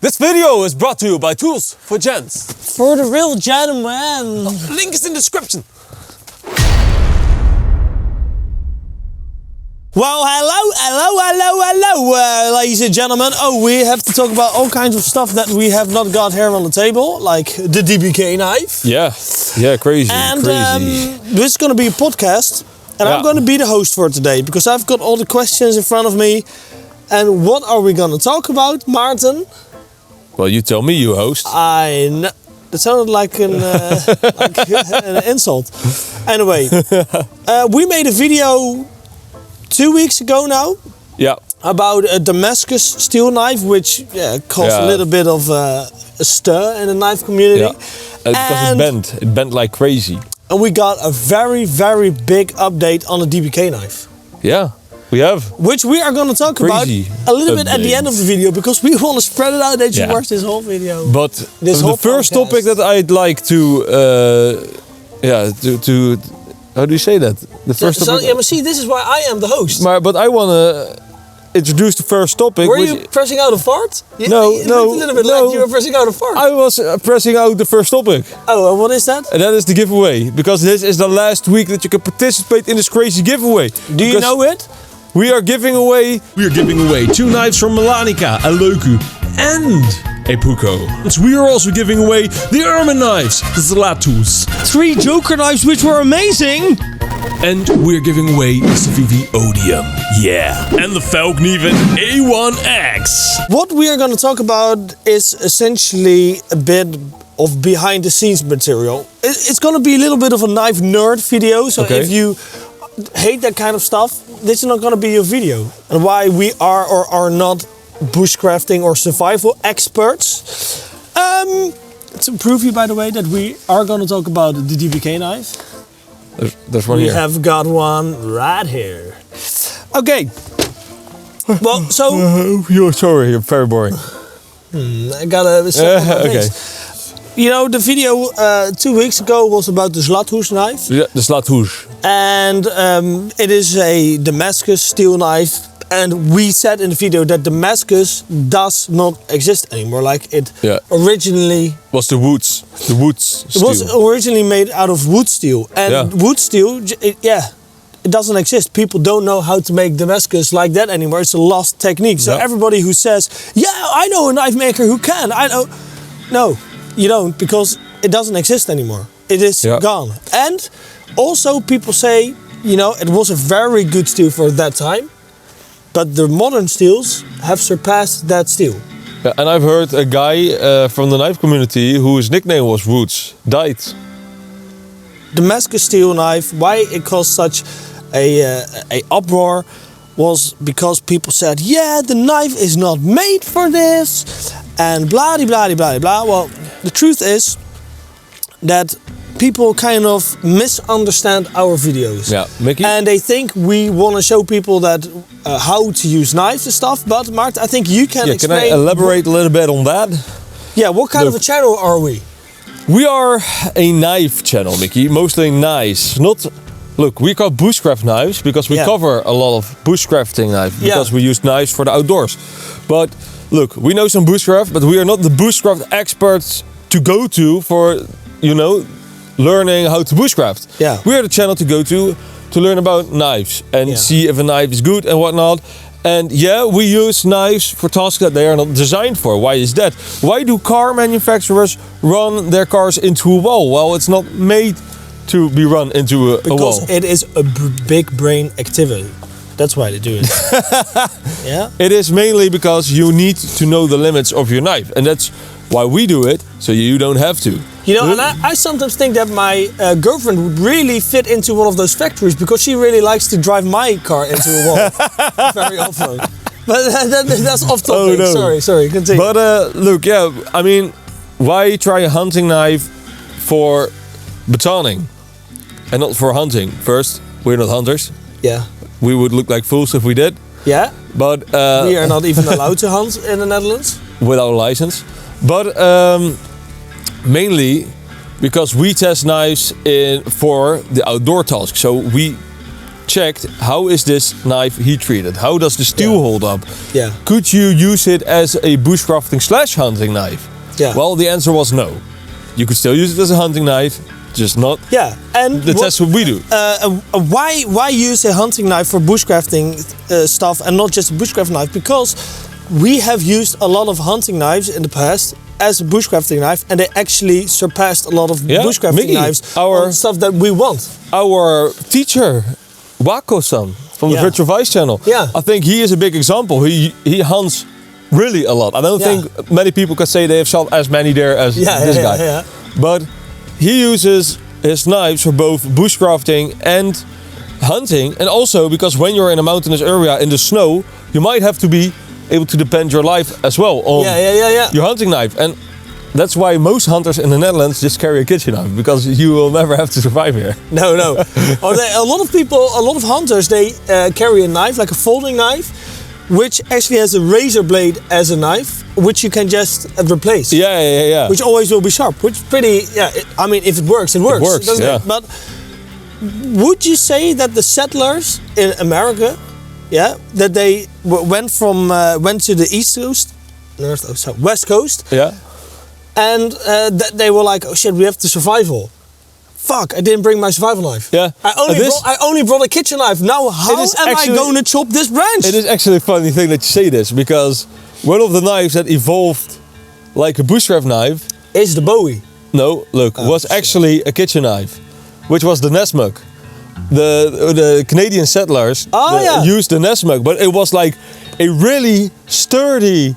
This video is brought to you by Tools for Gents. For the real gentleman. Link is in the description. Well, hello, ladies and gentlemen. Oh, we have to talk about all kinds of stuff that we have not got here on the table, like the DBK knife. Yeah, crazy, And crazy. this is going to be a podcast, and I'm going to be the host for today because I've got all the questions in front of me. And what are we going to talk about, Maarten? Well, you tell me, you host. That sounded like an insult. Anyway, we made a video 2 weeks ago now. Yeah. About a Damascus steel knife, which caused a little bit of a stir in the knife community. Yeah. Because it bent like crazy. And we got a very, very big update on the DBK knife. Yeah, we have. Which we are going to talk about a little bit at the end of the video, because we want to spread it out that you watch this whole video. But the first topic that I'd like to how do you say that? The first topic. Yeah, but see, this is why I am the host. But I want to introduce the first topic. Were you pressing out a fart? No. It looked a little bit like you were pressing out a fart. I was pressing out the first topic. Oh, and what is that? And that is the giveaway. Because this is the last week that you can participate in this crazy giveaway. Do you know it? We are giving away 2 knives from Melanica, a Leuku, and a Puko. So we are also giving away the Ermin knives, the Zlatus. 3 Joker knives, which were amazing. And we're giving away the Civivi Odium. Yeah. And the Falkniven A1X. What we are going to talk about is essentially a bit of behind the scenes material. It's going to be a little bit of a knife nerd video. So if you hate that kind of stuff, this is not going to be your video. And why we are or are not bushcrafting or survival experts. To prove you, by the way, that we are going to talk about the DBK knife. There's one here. We have got one right here. Okay. Well, so... You're sorry, you're very boring. I gotta say okay. You know, the video 2 weeks ago was about the Zlatus knife. Yeah, the Zlatus. And it is a Damascus steel knife. And we said in the video that Damascus does not exist anymore. Like it originally was the woods steel. It was originally made out of wood steel, and wood steel, it doesn't exist. People don't know how to make Damascus like that anymore. It's a lost technique. So everybody who says, "Yeah, I know a knife maker who can," no, you don't, because it doesn't exist anymore. It is gone. And also people say, you know, it was a very good steel for that time. But the modern steels have surpassed that steel. Yeah, and I've heard a guy from the knife community whose nickname was Woods died. Damascus steel knife, why it caused such a uproar was because people said, yeah, the knife is not made for this, and blah, blah, blah, blah. Well, the truth is that people kind of misunderstand our videos. Yeah, Mikkie? And they think we want to show people that how to use knives and stuff. But Mart, I think you can explain. Can I elaborate a little bit on that? Yeah, what kind of a channel are we? We are a knife channel, Mikkie. Mostly knives. Look, we call Bushcraft Knives because we cover a lot of bushcrafting knives. Because we use knives for the outdoors. But look, we know some bushcraft, but we are not the bushcraft experts to go to for, you know, learning how to bushcraft. Yeah. We are the channel to go to learn about knives and see if a knife is good and whatnot. And we use knives for tasks that they are not designed for. Why is that? Why do car manufacturers run their cars into a wall? Well, it's not made to be run into a wall. Because it is a big brain activity. That's why they do it. It is mainly because you need to know the limits of your knife. And that's why we do it, so you don't have to. You know, and I sometimes think that my girlfriend would really fit into one of those factories because she really likes to drive my car into a wall very often. But that's off topic. Oh, no. Sorry, continue. But look, I mean, why try a hunting knife for batoning and not for hunting? First, we're not hunters. Yeah. We would look like fools if we did. Yeah. But we are not even allowed to hunt in the Netherlands without a license. But mainly because we test knives for the outdoor task. So we checked how is this knife heat treated? How does the steel hold up? Yeah. Could you use it as a bushcrafting / hunting knife? Yeah. Well, the answer was no. You could still use it as a hunting knife, just not. Yeah, and that's what we do. Why use a hunting knife for bushcrafting stuff and not just a bushcraft knife? Because we have used a lot of hunting knives in the past as a bushcrafting knife, and they actually surpassed a lot of bushcrafting Mikkie, knives on stuff that we want. Our teacher, Wako-san, from the Virtual Vice channel. Yeah. I think he is a big example. He hunts really a lot. I don't think many people can say they have shot as many there as this guy. Yeah. But he uses his knives for both bushcrafting and hunting, and also because when you're in a mountainous area in the snow, you might have to be able to depend your life as well on your hunting knife. And that's why most hunters in the Netherlands just carry a kitchen knife, because you will never have to survive here. No. A lot of people, a lot of hunters, they carry a knife, like a folding knife, which actually has a razor blade as a knife, which you can just replace. Yeah. Which always will be sharp, which is pretty, I mean, if it works, it works. It works, doesn't it? But would you say that the settlers in America, that they went to the East Coast, West Coast, and that they were like, oh shit, we have to survival. Fuck, I didn't bring my survival knife. Yeah. I only brought a kitchen knife. Now how am I going to chop this branch? It is actually a funny thing that you say this, because one of the knives that evolved like a bushcraft knife is the Bowie. No, look, was actually a kitchen knife, which was the Nesmuk. The Canadian settlers used the Nesmuk, but it was like a really sturdy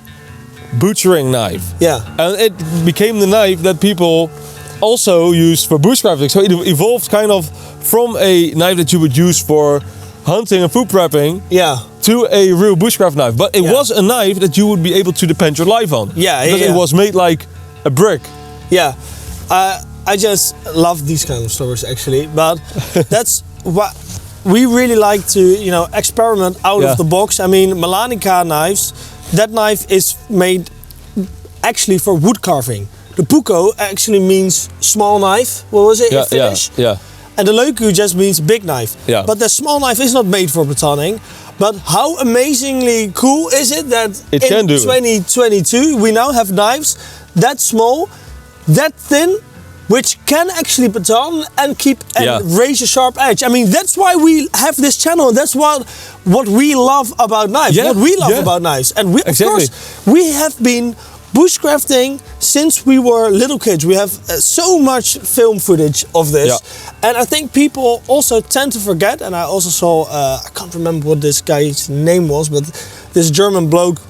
butchering knife. Yeah. And it became the knife that people also used for bushcrafting. So it evolved kind of from a knife that you would use for hunting and food prepping to a real bushcraft knife. But it was a knife that you would be able to depend your life on. Because it was made like a brick. Yeah. I just love these kind of stories actually. But that's what we really like to, experiment out of the box. I mean, Melanica knives, that knife is made actually for wood carving. The puko actually means small knife. What was it in Finnish? Yeah. And the leuku just means big knife. Yeah. But the small knife is not made for batoning. But how amazingly cool is it that in 2022 we now have knives that small, that thin, which can actually baton and keep a razor sharp edge. I mean, that's why we have this channel. That's what we love about knives. What we love about knives. And we, of course, we have been bushcrafting since we were little kids. We have so much film footage of this. And I think people also tend to forget, and I also saw, I can't remember what this guy's name was, but this German bloke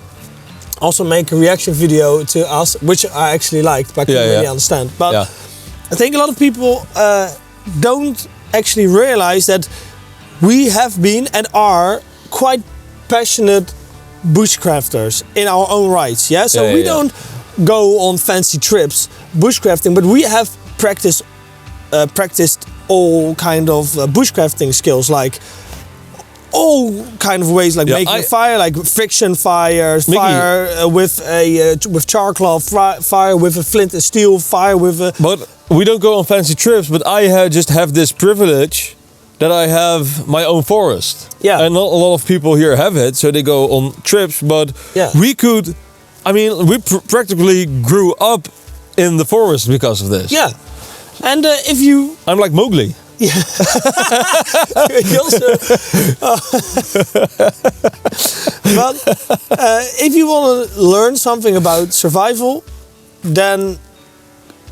also make a reaction video to us, which I actually liked, but I couldn't really understand. But I think a lot of people don't actually realize that we have been and are quite passionate bushcrafters in our own rights. So we don't go on fancy trips bushcrafting, but we have practiced all kind of bushcrafting skills, like all kind of ways, like making a fire, like friction fire, fire with charcoal, fire with a flint and steel, fire with a... But we don't go on fancy trips, but I just have this privilege that I have my own forest. And not a lot of people here have it, so they go on trips, but we could... I mean, we practically grew up in the forest because of this. And if you... I'm like Mowgli. You also, but if you want to learn something about survival, then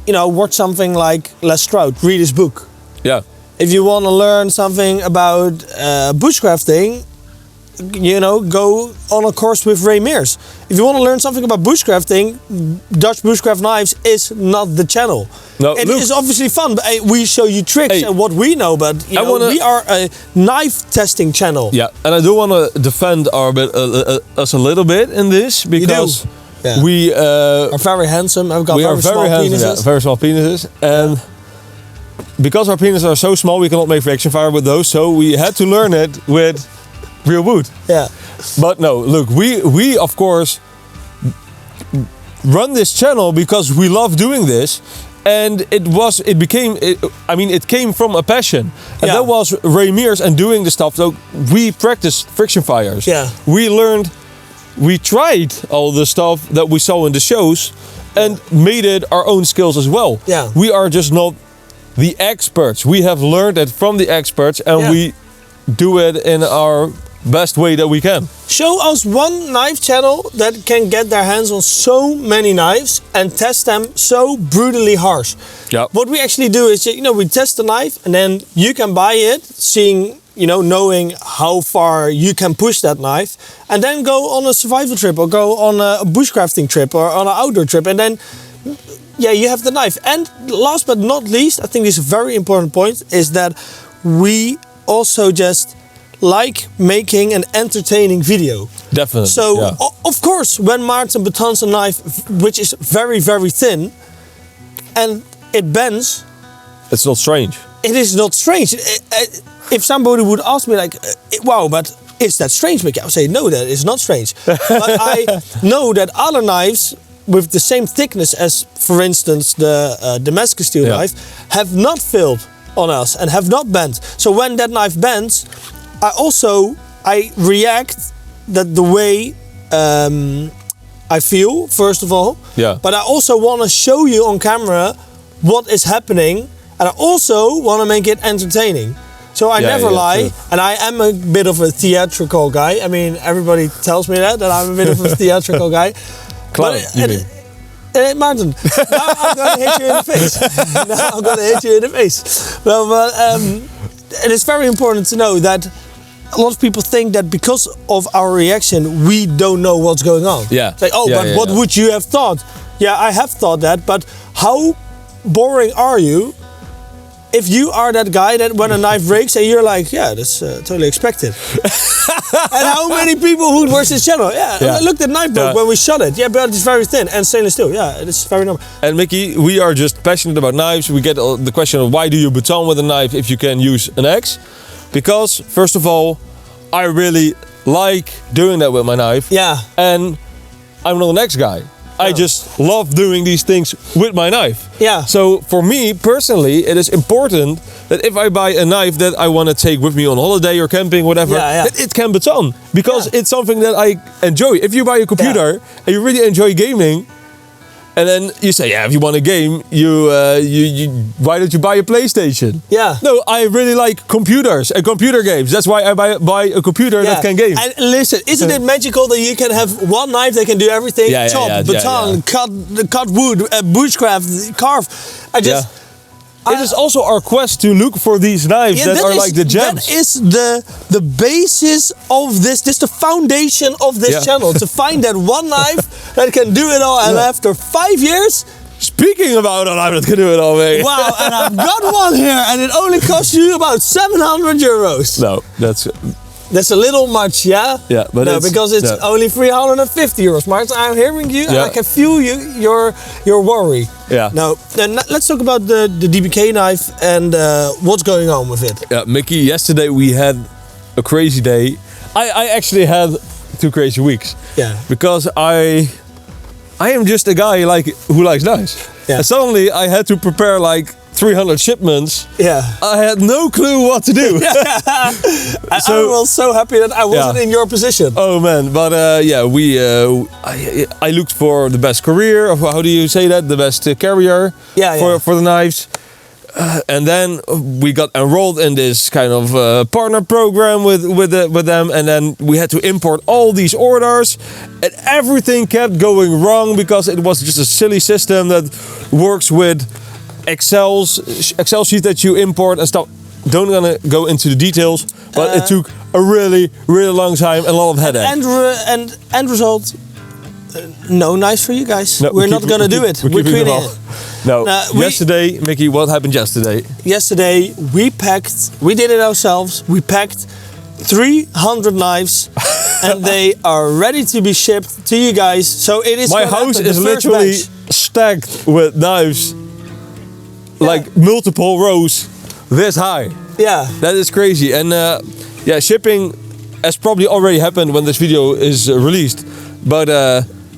watch something like Les Stroud, read his book. If you want to learn something about bushcrafting, go on a course with Ray Mears. If you want to learn something about bushcrafting, Dutch Bushcraft Knives is not the channel. No, it is obviously fun, but we show you tricks and what we know, but we are a knife testing channel. And I do want to defend us a little bit in this, because we are very handsome and we've got very small penises. Very small penises. And because our penises are so small, we cannot make friction fire with those, so we had to learn it with real wood. But no, look, we of course run this channel because we love doing this, And it came from a passion. And that was Ramiers and doing the stuff. So we practiced friction fires. Yeah. We tried all the stuff that we saw in the shows and made it our own skills as well. Yeah. We are just not the experts. We have learned it from the experts and we do it in our best way that we can. Show us one knife channel that can get their hands on so many knives and test them so brutally harsh. Yeah. What we actually do is, we test the knife and then you can buy it, knowing how far you can push that knife, and then go on a survival trip or go on a bushcrafting trip or on an outdoor trip, and then you have the knife. And last but not least, I think this is a very important point, is that we also just like making an entertaining video. Definitely. So of course, when Maarten batons a knife which is very, very thin and it bends, it's not strange. It is not strange. If somebody would ask me like, wow, but is that strange, Mikkie? I would say, no, that is not strange. But I know that other knives with the same thickness as, for instance, the Damascus steel knife, have not filled on us and have not bent. So when that knife bends, I react that the way I feel, first of all. Yeah. But I also want to show you on camera what is happening, and I also want to make it entertaining. So I never lie, and I am a bit of a theatrical guy. I mean, everybody tells me that I'm a bit of a theatrical guy. Clown, you mean? Maarten, now I'm going to hit you in the face. No, but it is very important to know that a lot of people think that because of our reaction, we don't know what's going on. Yeah. It's like, what would you have thought? Yeah, I have thought that, but how boring are you if you are that guy that when a knife breaks and you're like, yeah, that's totally expected. And how many people would watch this channel? Look, the knife broke when we shot it. Yeah, but it's very thin and stainless steel. Yeah, it's very normal. And Mikkie, we are just passionate about knives. We get the question of why do you baton with a knife if you can use an axe? Because first of all, I really like doing that with my knife. Yeah. And I'm not an axe guy. I just love doing these things with my knife. Yeah. So for me personally, it is important that if I buy a knife that I want to take with me on holiday or camping, whatever, that it can baton. Because it's something that I enjoy. If you buy a computer and you really enjoy gaming, and then you say, if you want a game, why don't you buy a PlayStation? Yeah. No, I really like computers and computer games. That's why I buy a computer that can game. And listen, isn't it magical that you can have one knife that can do everything? Chop, baton, cut wood, bushcraft, carve. It is also our quest to look for these knives that are like the gems. That is the basis of this. This is the foundation of this channel. To find that one knife that can do it all. And after 5 years... Speaking about a knife that can do it all, mate. Wow, and I've got one here and it only costs you about 700 euros. No, that's a little much, yeah? Yeah, but because it's only 350 euros. Maarten, I'm hearing you and I can feel your worry. Yeah. Now, then let's talk about the DBK knife and what's going on with it. Yeah, Mikkie, yesterday we had a crazy day. I actually had 2 crazy weeks. Yeah. Because I am just a guy who likes knives. Yeah. And suddenly I had to prepare 300 shipments. Yeah. I had no clue what to do. I was so happy that I wasn't in your position. Oh man, but I looked for the best career, or how do you say that? The best carrier for the knives. And then we got enrolled in this kind of partner program with them, and then we had to import all these orders, and everything kept going wrong because it was just a silly system that works with Excel sheet that you import and stuff. Don't gonna go into the details, but it took a really, really long time and a lot of headache. And end result, no knife for you guys. No, we're not gonna do it. We're quitting it. No. Yesterday, Mikkie, what happened yesterday? Yesterday, we did it ourselves. We packed 300 knives and they are ready to be shipped to you guys. So it is. My house is literally stacked with knives. Like multiple rows this high. Yeah. That is crazy. And shipping has probably already happened when this video is released. But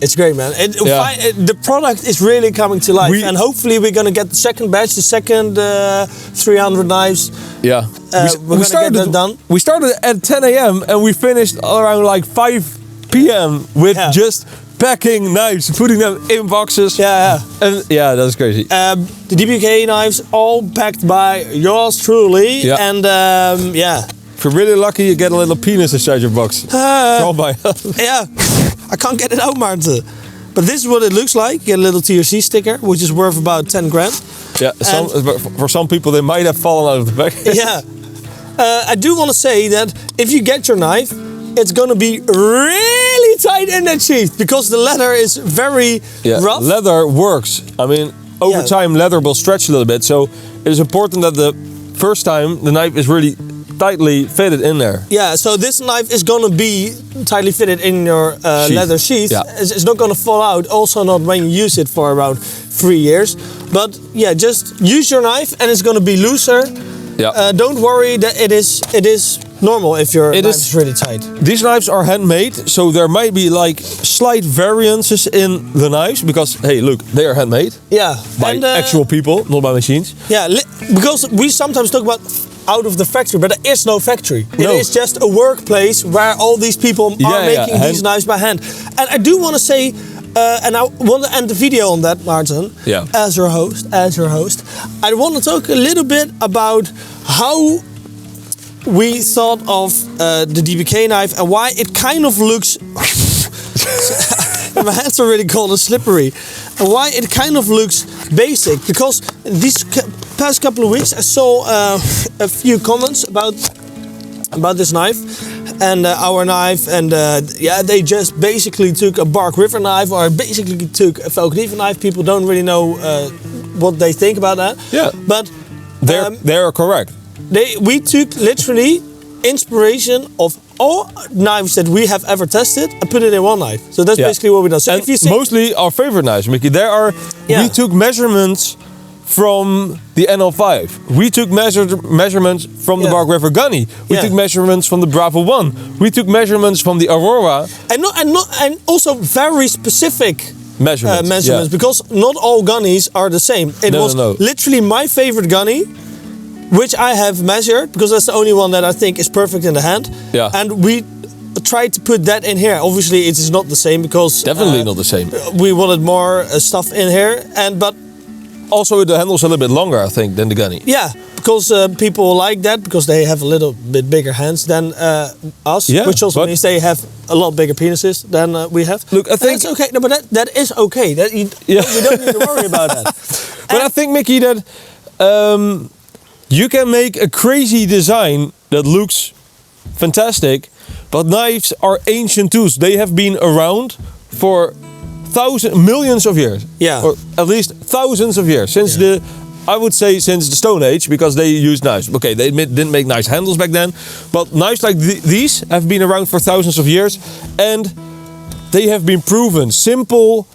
It's great, man. The product is really coming to life, and hopefully we're gonna get the second batch, the second 300 knives. Yeah, we started get that done. We started at 10 a.m. and we finished around like 5 p.m. with just packing knives, putting them in boxes. Yeah. And yeah, that's crazy. The DBK knives all packed by yours truly, and if you're really lucky, you get a little penis inside your box. All by yeah. I can't get it out, Maarten. But this is what it looks like. You get a little TRC sticker, which is worth about 10 grand. Yeah, for some people, they might have fallen out of the bag. Yeah. I do want to say that if you get your knife, it's going to be really tight in that sheath because the leather is very rough. Leather works. I mean, over time, leather will stretch a little bit. So it is important that the first time the knife is really tightly fitted in there. Yeah, so this knife is going to be tightly fitted in your leather sheath. Yeah. It's not going to fall out, also not when you use it for around 3 years. But yeah, just use your knife and it's going to be looser. Yeah. Don't worry that it is normal if your knife is really tight. These knives are handmade, so there might be like slight variances in the knives because, hey, look, they are handmade. Yeah. By actual people, not by machines. Yeah, because we sometimes talk about out of the factory, but there is no factory. No. It is just a workplace where all these people are making these knives by hand. And I do want to say, and I want to end the video on that, Maarten, as your host, I want to talk a little bit about how we thought of the DBK knife and why it kind of looks... My hands are really cold and slippery. And why it kind of looks basic, because these past couple of weeks I saw a few comments about this knife and our knife, and they just basically took a Bark River knife or basically took a Falcon knife. People don't really know what they think about that. Yeah, but they're correct. We took literally inspiration of all knives that we have ever tested and put it in one knife. So that's basically what we done. So and if you see, mostly our favorite knives, Mikkie. We took measurements from the NL5. We took measurements from the Bark River Gunny. We took measurements from the Bravo 1. We took measurements from the Aurora. And also very specific measurements because not all gunnies are the same. It was literally my favorite gunny, which I have measured because that's the only one that I think is perfect in the hand. Yeah. And we tried to put that in here. Obviously, it is not the same because definitely not the same. We wanted more stuff in here, but also the handle's a little bit longer, I think, than the gunny. Yeah, because people like that because they have a little bit bigger hands than us, which also means they have a lot bigger penises than we have. Look, I think that's okay. No, but that is okay. We don't need to worry about that. But I think, Mikkie, that you can make a crazy design that looks fantastic, but knives are ancient tools. They have been around for millions of years. Yeah. Or at least thousands of years. I would say since the Stone Age, because they used knives. Okay, they didn't make nice handles back then, but knives like these have been around for thousands of years, and they have been proven. Simple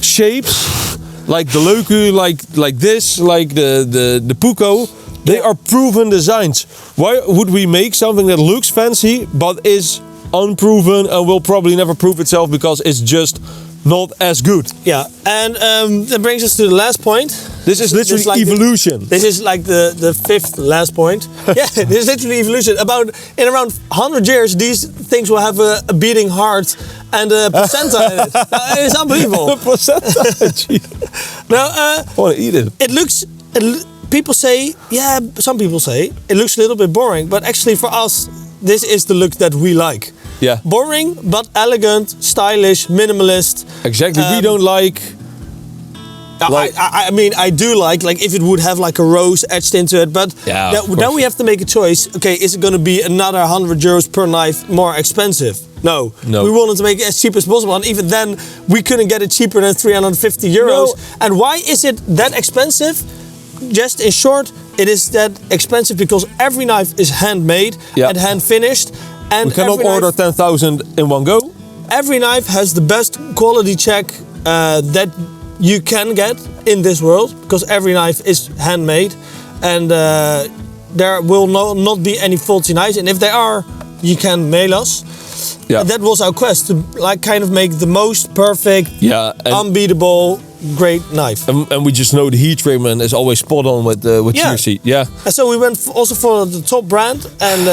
shapes, like the Loku, like this, like the Puko, they are proven designs. Why would we make something that looks fancy but is unproven and will probably never prove itself because it's just not as good? Yeah, and that brings us to the last point. This is literally like evolution. This is like the fifth last point. Yeah, this is literally evolution. In around 100 years, these things will have a beating heart and a placenta in it. It's unbelievable. A placenta? Now, I want to eat it. It looks... People say, some people say, it looks a little bit boring, but actually for us, this is the look that we like. Yeah. Boring, but elegant, stylish, minimalist. Exactly. We don't like... I mean, I do like if it would have like a rose etched into it, but then we have to make a choice. Okay, is it going to be another 100 euros per knife more expensive? No. We wanted to make it as cheap as possible, and even then, we couldn't get it cheaper than 350 euros. No. And why is it that expensive? Just in short, it is that expensive because every knife is handmade and hand finished. And we cannot order 10,000 in one go. Every knife has the best quality check that you can get in this world because every knife is handmade, and there will not be any faulty knives. And if there are, you can mail us. Yeah. And that was our quest, to like kind of make the most perfect, and unbeatable, great knife. And we just know the heat treatment is always spot on with TRC. Yeah. And so we went also for the top brand, and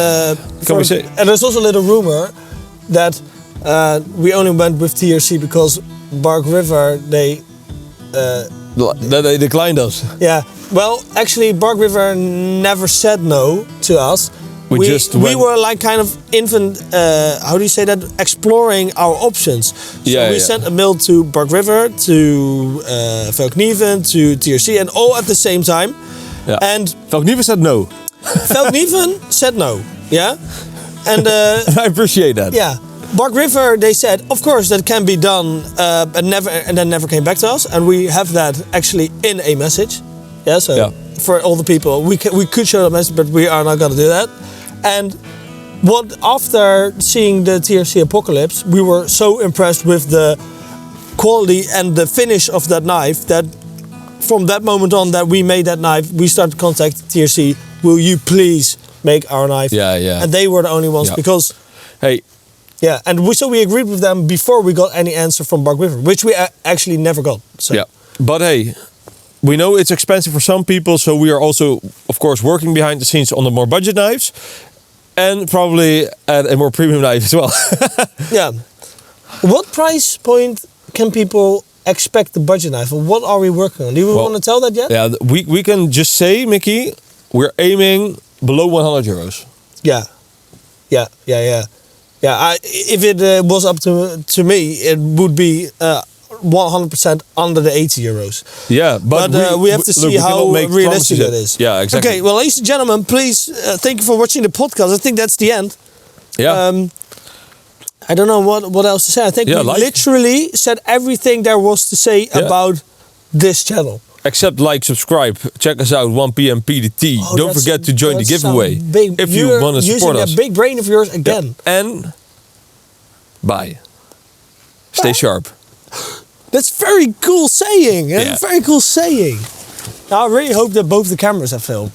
and there's also a little rumor that we only went with TRC because Bark River they declined us. Yeah. Well, actually, Bark River never said no to us. We were like kind of how do you say that? Exploring our options. So we sent a mail to Bark River, to Velknieven, to TRC, and all at the same time. Yeah. And Velknieven said no. Velknieven said no. Yeah. And I appreciate that. Yeah. Bark River, they said, of course, that can be done, and then never came back to us. And we have that actually in a message. Yeah. So for all the people, we could show the message, but we are not going to do that. And after seeing the TRC Apocalypse, we were so impressed with the quality and the finish of that knife that from that moment on that we made that knife, we started to contact TRC. Will you please make our knife? Yeah. And they were the only ones because... Hey. Yeah, and so we agreed with them before we got any answer from Bark River, which we actually never got. So. Yeah, but hey, we know it's expensive for some people, so we are also, of course, working behind the scenes on the more budget knives, and probably at a more premium knife as well. Yeah. What price point can people expect the budget knife? And what are we working on? Do we want to tell that yet? Yeah, we can just say, Mikkie, we're aiming below 100 euros. Yeah. If it was up to me, it would be 100% under the 80 euros. Yeah, but we have to see how realistic that is. Yeah, exactly. Okay, well, ladies and gentlemen, please thank you for watching the podcast. I think that's the end. Yeah. I don't know what else to say. I think we literally said everything there was to say about this channel. Except like, subscribe, check us out, 1 p.m. PDT. Don't forget to join the giveaway if you want to support us. Using a big brain of yours again. Yeah. And bye. Stay sharp. That's very cool saying. Very cool saying. I really hope that both the cameras have filmed.